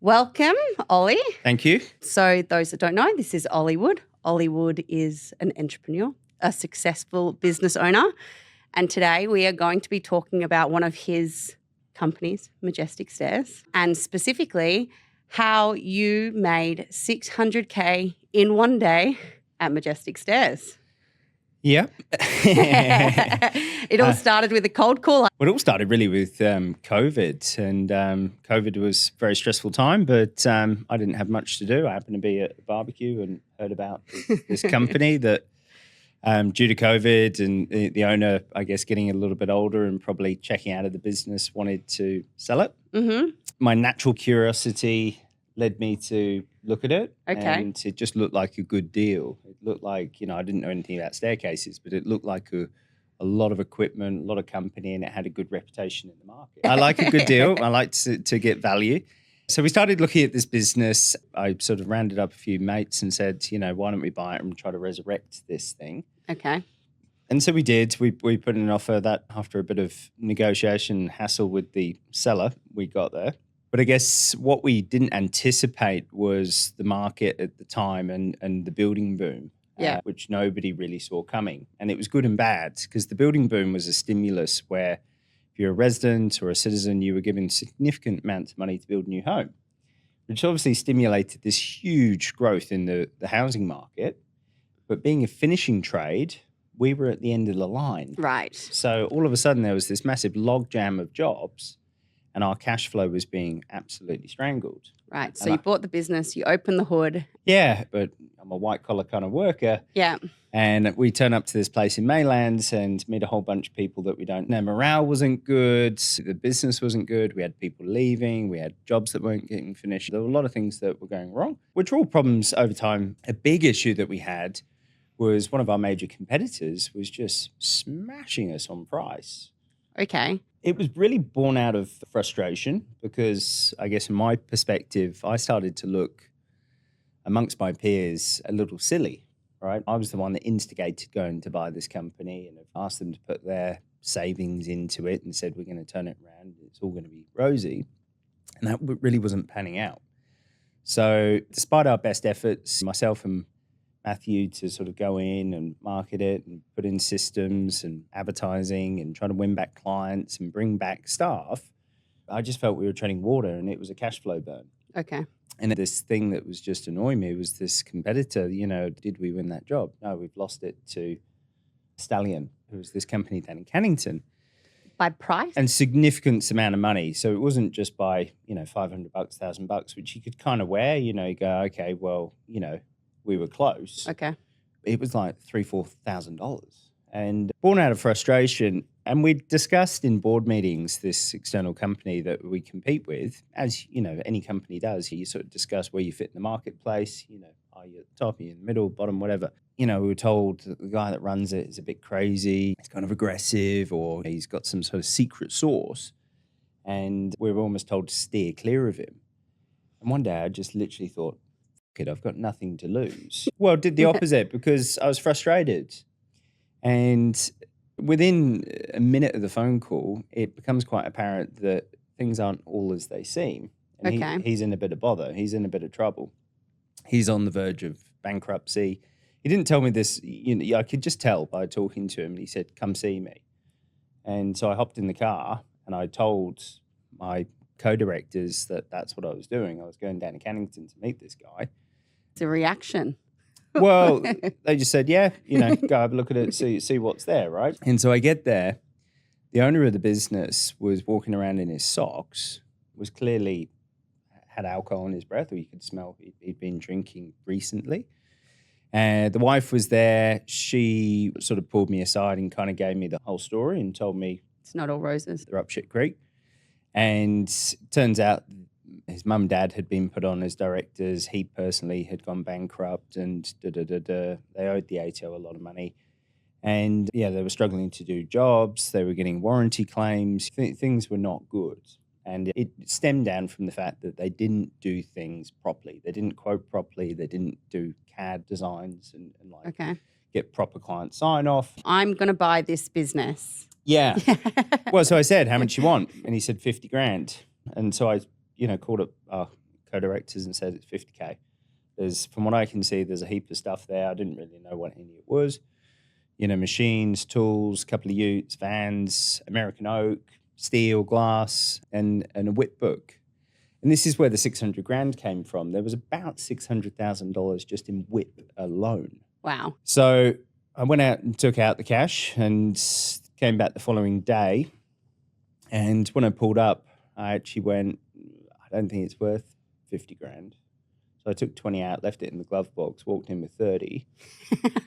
Welcome, Ollie. Thank you. So those that don't know, this is Ollie Wood. Ollie Wood is an entrepreneur, a successful business owner. And today we are going to be talking about one of his companies, Majestic Stairs, and specifically how you made $600K in one day at Majestic Stairs. Yeah. It all started with a cold call. Well, it all started really with COVID, and COVID was a very stressful time, but I didn't have much to do. I happened to be at a barbecue and heard about this company that due to COVID and the owner, I guess, getting a little bit older and probably checking out of the business, wanted to sell it. Mm-hmm. My natural curiosity led me to look at it. Okay. And it just looked like a good deal. It looked like, I didn't know anything about staircases, but it looked like a lot of equipment, a lot of company, and it had a good reputation in the market. I like a good deal. I like to get value. So we started looking at this business. I sort of rounded up a few mates and said, why don't we buy it and try to resurrect this thing? Okay. And so we did. We put in an offer that after a bit of negotiation hassle with the seller, we got there. But I guess what we didn't anticipate was the market at the time and the building boom, which nobody really saw coming. And it was good and bad because the building boom was a stimulus where if you're a resident or a citizen, you were given significant amounts of money to build a new home, which obviously stimulated this huge growth in the housing market. But being a finishing trade, we were at the end of the line. Right. So all of a sudden there was this massive logjam of jobs, and our cash flow was being absolutely strangled. Right. So you bought the business, you opened the hood. Yeah, but I'm a white collar kind of worker. Yeah. And we turn up to this place in Maylands and meet a whole bunch of people that we don't know. Morale wasn't good. The business wasn't good. We had people leaving. We had jobs that weren't getting finished. There were a lot of things that were going wrong, which were all problems over time. A big issue that we had was one of our major competitors was just smashing us on price. Okay. It was really born out of frustration because I guess in my perspective, I started to look amongst my peers a little silly, right? I was the one that instigated going to buy this company and asked them to put their savings into it and said, we're going to turn it around. It's all going to be rosy. And that really wasn't panning out. So despite our best efforts, myself and Matthew to sort of go in and market it and put in systems and advertising and try to win back clients and bring back staff, I just felt we were treading water and it was a cash flow burn. Okay. And this thing that was just annoying me was this competitor, did we win that job? No, we've lost it to Stallion, who was this company down in Cannington. By price? And significant amount of money. So it wasn't just by, $500, $1,000, which you could kind of wear, you go, okay, well, we were close. Okay. It was like $3,000-$4,000. And born out of frustration, and we discussed in board meetings this external company that we compete with, as any company does. You sort of discuss where you fit in the marketplace. Are you at the top, are you in the middle, bottom, whatever. We were told that the guy that runs it is a bit crazy, he's kind of aggressive, or he's got some sort of secret sauce. And we were almost told to steer clear of him. And one day I just literally thought, I've got nothing to lose. Well, did the opposite because I was frustrated. And within a minute of the phone call, it becomes quite apparent that things aren't all as they seem. And he's in a bit of bother. He's in a bit of trouble. He's on the verge of bankruptcy. He didn't tell me this. I could just tell by talking to him. And he said, come see me. And so I hopped in the car and I told my co-directors that that's what I was doing. I was going down to Cannington to meet this guy. It's a reaction. Well, they just said, yeah, go have a look at it, see what's there, right? And so I get there. The owner of the business was walking around in his socks, was clearly had alcohol in his breath, or you could smell he'd been drinking recently. And the wife was there. She sort of pulled me aside and kind of gave me the whole story and told me it's not all roses. They're up shit creek. And turns out his mum and dad had been put on as directors. He personally had gone bankrupt and They owed the ATO a lot of money. And they were struggling to do jobs. They were getting warranty claims. Things were not good. And it stemmed down from the fact that they didn't do things properly. They didn't quote properly. They didn't do CAD designs and get proper client sign off. I'm going to buy this business. Yeah. Well, so I said, how much you want? And he said 50 grand. And so I, called up our co-directors and said it's 50K. From what I can see, there's a heap of stuff there. I didn't really know what any of it was. Machines, tools, a couple of utes, vans, American oak, steel, glass, and a whip book. And this is where the 600 grand came from. There was about $600,000 just in whip alone. Wow. So I went out and took out the cash and came back the following day. And when I pulled up, I actually went, I don't think it's worth 50 grand. So I took 20 out, left it in the glove box, walked in with 30.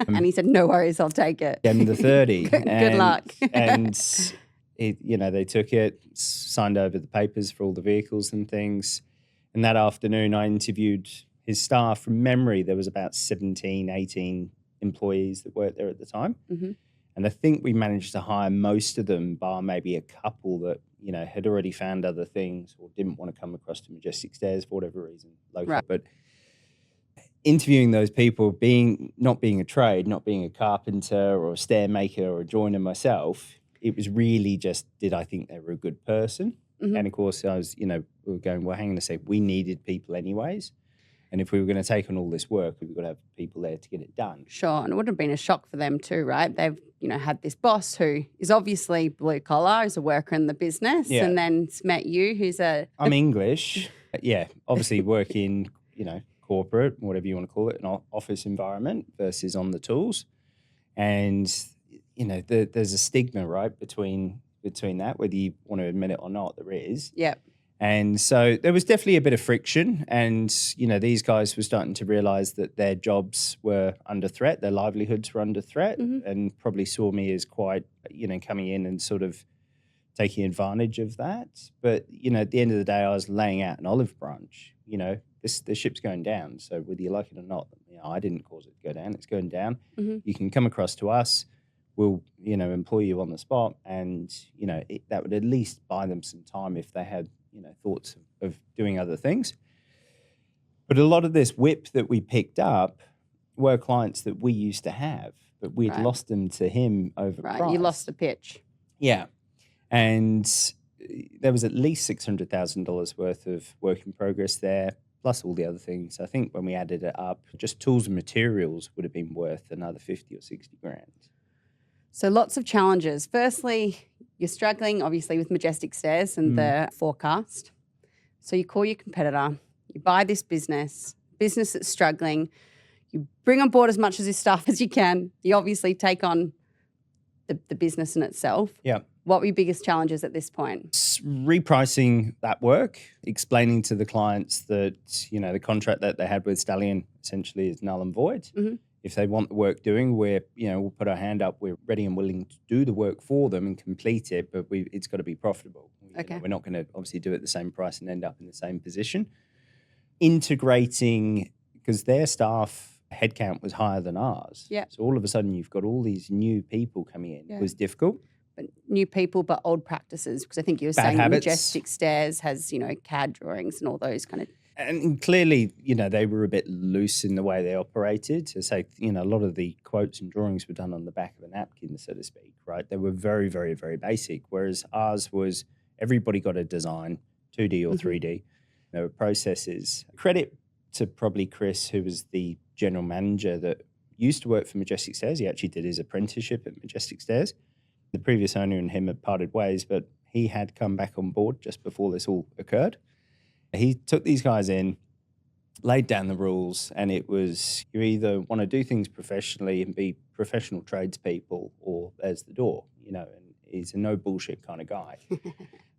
And he said, no worries, I'll take it. And the 30. Good luck. And they took it, signed over the papers for all the vehicles and things. And that afternoon, I interviewed his staff. From memory, there was about 17, 18 employees that worked there at the time. Mm-hmm. And I think we managed to hire most of them, bar maybe a couple that, had already found other things or didn't want to come across to Majestic Stairs for whatever reason, local. Right. But interviewing those people, not being a trade, not being a carpenter or a stair maker or a joiner myself, it was really just, did I think they were a good person? Mm-hmm. And of course, I was, we were going, well, hang on a sec, we needed people anyways. And if we were going to take on all this work, we've got to have people there to get it done. Sure. And it would have been a shock for them too, right? They've, had this boss who is obviously blue collar, is a worker in the business, and then met you, who's I'm English. Yeah, obviously work in, corporate, whatever you want to call it, an office environment versus on the tools. And, there's a stigma, right, between that, whether you want to admit it or not, there is. Yep. And so there was definitely a bit of friction. And, these guys were starting to realize that their jobs were under threat, their livelihoods were under threat, and probably saw me as quite, coming in and sort of taking advantage of that. But, at the end of the day, I was laying out an olive branch. The ship's going down. So whether you like it or not, I didn't cause it to go down. It's going down. Mm-hmm. You can come across to us. We'll, employ you on the spot. And, that would at least buy them some time if they had, thoughts of doing other things. But a lot of this whip that we picked up were clients that we used to have, but we'd lost them to him over price. Right, you lost the pitch. Yeah. And there was at least $600,000 worth of work in progress there, plus all the other things. I think when we added it up, just tools and materials would have been worth another 50 or 60 grand. So lots of challenges. Firstly, you're struggling, obviously, with Majestic Stairs and the forecast. So you call your competitor, you buy this business that's struggling, you bring on board as much of this stuff as you can. You obviously take on the business in itself. Yeah. What were your biggest challenges at this point? Repricing that work, explaining to the clients that, the contract that they had with Stallion essentially is null and void. Mm-hmm. If they want the work doing, we'll put our hand up. We're ready and willing to do the work for them and complete it, but it's got to be profitable. Okay. We're not going to obviously do it at the same price and end up in the same position. Integrating, because their staff headcount was higher than ours. Yeah. So all of a sudden you've got all these new people coming in. Yeah. It was difficult. But new people, but old practices, because I think you were Bad saying habits. Majestic Stairs has, CAD drawings and all those kind of. And clearly, they were a bit loose in the way they operated. To say, a lot of the quotes and drawings were done on the back of a napkin, so to speak, right? They were very, very, very basic, whereas ours was everybody got a design, 2D or 3D. There were processes. Credit to probably Chris, who was the general manager that used to work for Majestic Stairs. He actually did his apprenticeship at Majestic Stairs. The previous owner and him had parted ways, but he had come back on board just before this all occurred. He took these guys in, laid down the rules, and it was you either want to do things professionally and be professional tradespeople, or there's the door, and he's a no bullshit kind of guy.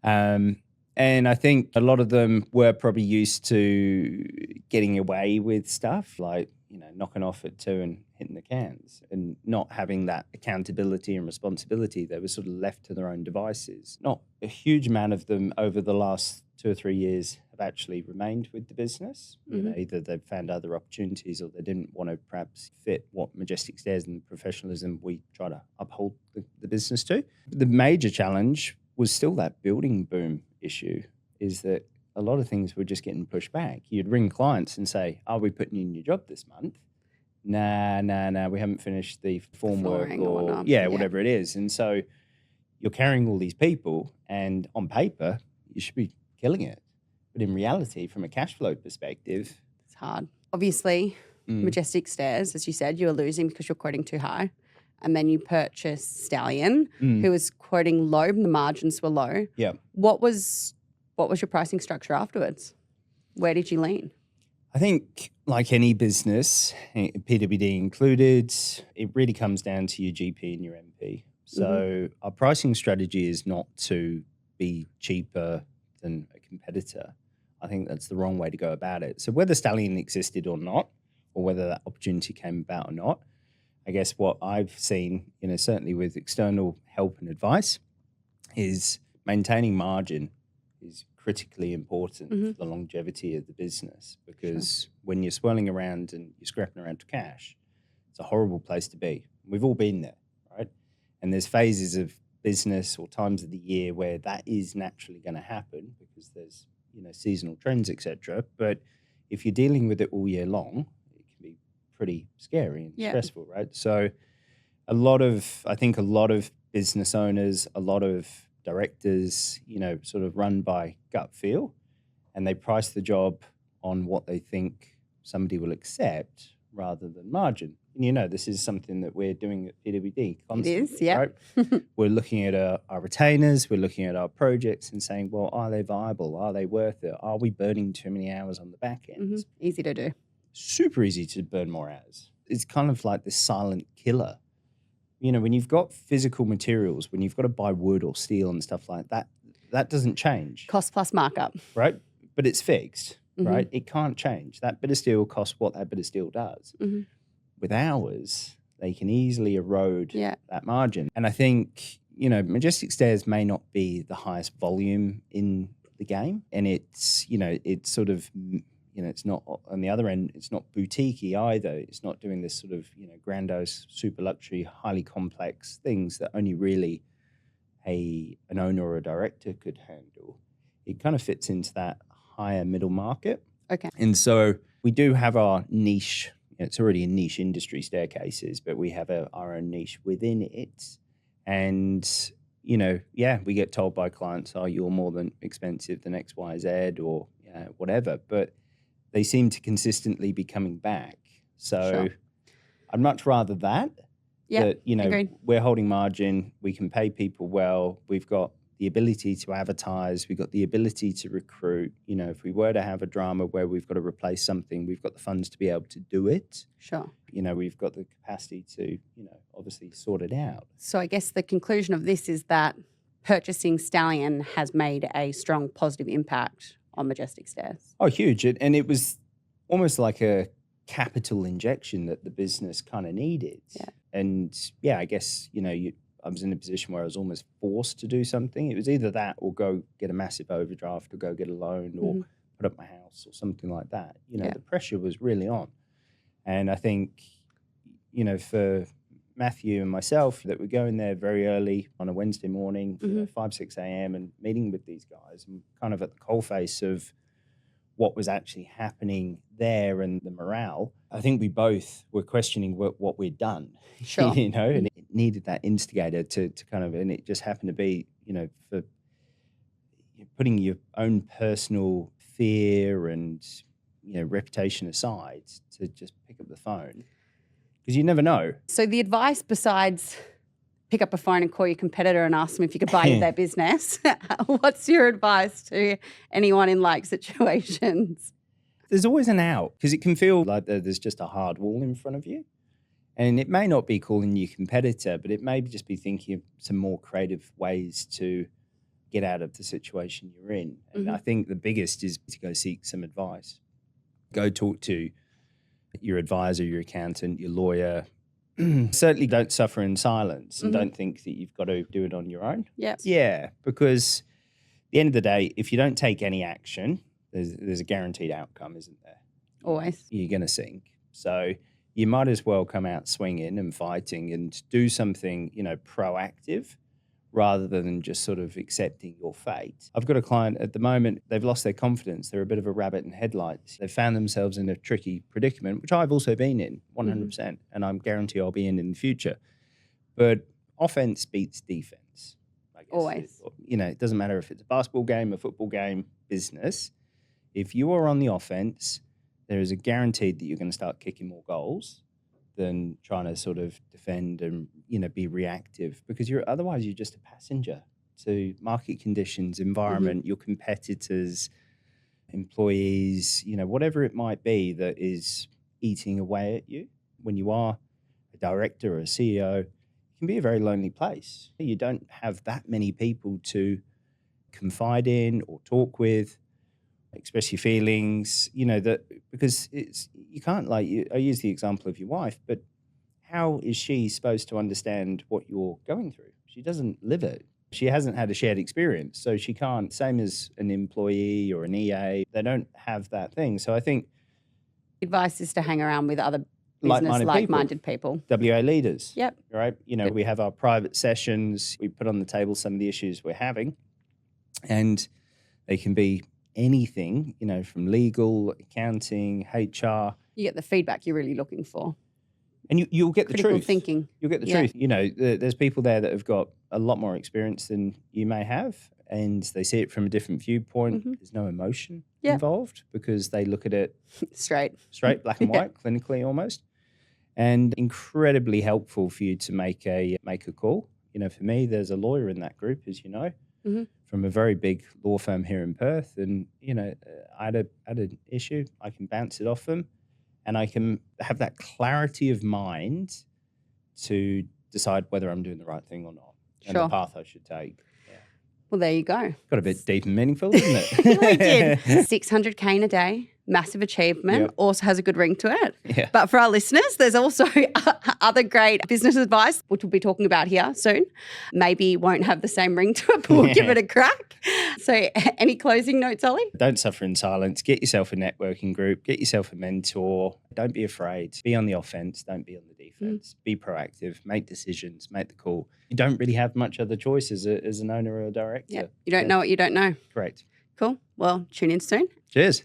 And I think a lot of them were probably used to getting away with stuff like, knocking off at 2 and hitting the cans and not having that accountability and responsibility. They were sort of left to their own devices. Not a huge amount of them over the last 2 or 3 years have actually remained with the business. Either they've found other opportunities or they didn't want to perhaps fit what Majestic Stairs and the professionalism we try to uphold the business to. The major challenge was still that building boom issue, is that a lot of things were just getting pushed back. You'd ring clients and say, are we putting you in your job this month? Nah, we haven't finished the form work or whatever it is. And so you're carrying all these people and on paper, you should be killing it. But in reality, from a cash flow perspective, It's hard. Obviously, mm, Majestic Stairs, as you said, you were losing because you're quoting too high. And then you purchased Stallion, who was quoting low, and the margins were low. yeah. What was your pricing structure afterwards? Where did you lean? I think, like any business, PWD included, it really comes down to your GP and your MP. So our pricing strategy is not to be cheaper than a competitor. I think that's the wrong way to go about it. So whether Stallion existed or not, or whether that opportunity came about or not, I guess what I've seen, certainly with external help and advice, is maintaining margin is critically important for the longevity of the business, because when you're swirling around and you're scrapping around to cash, it's a horrible place to be. We've all been there, right? And there's phases of business or times of the year where that is naturally going to happen because there's, seasonal trends, etc. But if you're dealing with it all year long, it can be pretty scary and stressful, right? So I think a lot of business owners, a lot of directors, sort of run by gut feel, and they price the job on what they think somebody will accept rather than margin. And this is something that we're doing at PWD constantly. It is, yeah. Right? We're looking at our retainers, we're looking at our projects and saying, well, are they viable? Are they worth it? Are we burning too many hours on the back end? Easy to do. Super easy to burn more hours. It's kind of like this silent killer. When you've got physical materials, when you've got to buy wood or steel and stuff like that, that doesn't change. Cost plus markup. Right? But it's fixed, right? It can't change. That bit of steel costs what that bit of steel does. With hours, they can easily erode that margin. And I think, Majestic Stairs may not be the highest volume in the game. And it's, it's sort of, it's not, on the other end, it's not boutique-y either. It's not doing this sort of, grandiose, super luxury, highly complex things that only really an owner or a director could handle. It kind of fits into that higher middle market. Okay. And so we do have our niche. It's already a niche industry, staircases, but we have our own niche within it. And, we get told by clients, oh, you're more than expensive than X, Y, Z or whatever. But they seem to consistently be coming back. So I'd much rather that. Yeah, That, we're holding margin. We can pay people well. We've got the ability to advertise. We've got the ability to recruit. If we were to have a drama where we've got to replace something, we've got the funds to be able to do it. Sure. We've got the capacity to, obviously sort it out. So I guess the conclusion of this is that purchasing Stallion has made a strong positive impact on Majestic Stairs. Oh, huge. And it was almost like a capital injection that the business kind of needed. Yeah. And I guess, I was in a position where I was almost forced to do something. It was either that or go get a massive overdraft or go get a loan or put up my house or something like that. The pressure was really on. And I think, for Matthew and myself, that we're going there very early on a Wednesday morning, 5, 6 a.m. and meeting with these guys and kind of at the coalface of what was actually happening there and the morale. I think we both were questioning what we'd done, Sure. and it needed that instigator to kind of, and it just happened to be, for putting your own personal fear and, reputation aside to just pick up the phone because you never know. So the advice besides pick up a phone and call your competitor and ask them if you could buy into their business, what's your advice to anyone in like situations? There's always an out because it can feel like there's just a hard wall in front of you. And it may not be calling your competitor, but it may just be thinking of some more creative ways to get out of the situation you're in. And I think the biggest is to go seek some advice. Go talk to your advisor, your accountant, your lawyer. Certainly don't suffer in silence and don't think that you've got to do it on your own. Yeah. Yeah, because at the end of the day, if you don't take any action, there's a guaranteed outcome, isn't there? Always. You're going to sink. So you might as well come out swinging and fighting and do something, proactive rather than just sort of accepting your fate. I've got a client at the moment, they've lost their confidence. They're a bit of a rabbit in headlights. They've found themselves in a tricky predicament, which I've also been in 100%, and I'm guarantee I'll be in the future. But offense beats defense. I guess. Always. It doesn't matter if it's a basketball game, a football game, business. if you are on the offense, there is a guaranteed that you're going to start kicking more goals than trying to sort of defend and, be reactive, because otherwise you're just a passenger to market conditions, environment, your competitors, employees, whatever it might be that is eating away at you. When you are a director or a CEO, it can be a very lonely place. You don't have that many people to confide in or talk with, express your feelings, that because you can't, I use the example of your wife, but how is she supposed to understand what you're going through? She doesn't live it. She hasn't had a shared experience, so she can't, same as an employee or an EA, they don't have that thing. So I think Advice is to hang around with other like-minded people. WA leaders. Yep. Right? We have our private sessions, we put on the table some of the issues we're having, and they can be anything, from legal, accounting, HR. You get the feedback you're really looking for. And you'll get the Critical truth. thinking. You'll get the Yeah. truth. There's people there that have got a lot more experience than you may have, and they see it from a different viewpoint. There's no emotion involved because they look at it Straight, black and white, clinically almost, and incredibly helpful for you to make a call. For me, there's a lawyer in that group, as you know, from a very big law firm here in Perth, and I had an issue. I can bounce it off them, and I can have that clarity of mind to decide whether I'm doing the right thing or not, and the path I should take. Well, there you go. Got a bit deep and meaningful, didn't it? You really did. 600K in a day, massive achievement, Yep. also has a good ring to it. Yeah. But for our listeners, there's also other great business advice, which we'll be talking about here soon. Maybe won't have the same ring to it, but we'll give it a crack. So any closing notes, Ollie? Don't suffer in silence. Get yourself a networking group. Get yourself a mentor. Don't be afraid. Be on the offense. Don't be on the defense. Be proactive. Make decisions. Make the call. You don't really have much other choice as an owner or a director. Yeah. You don't know what you don't know. Correct. Cool. Well, tune in soon. Cheers.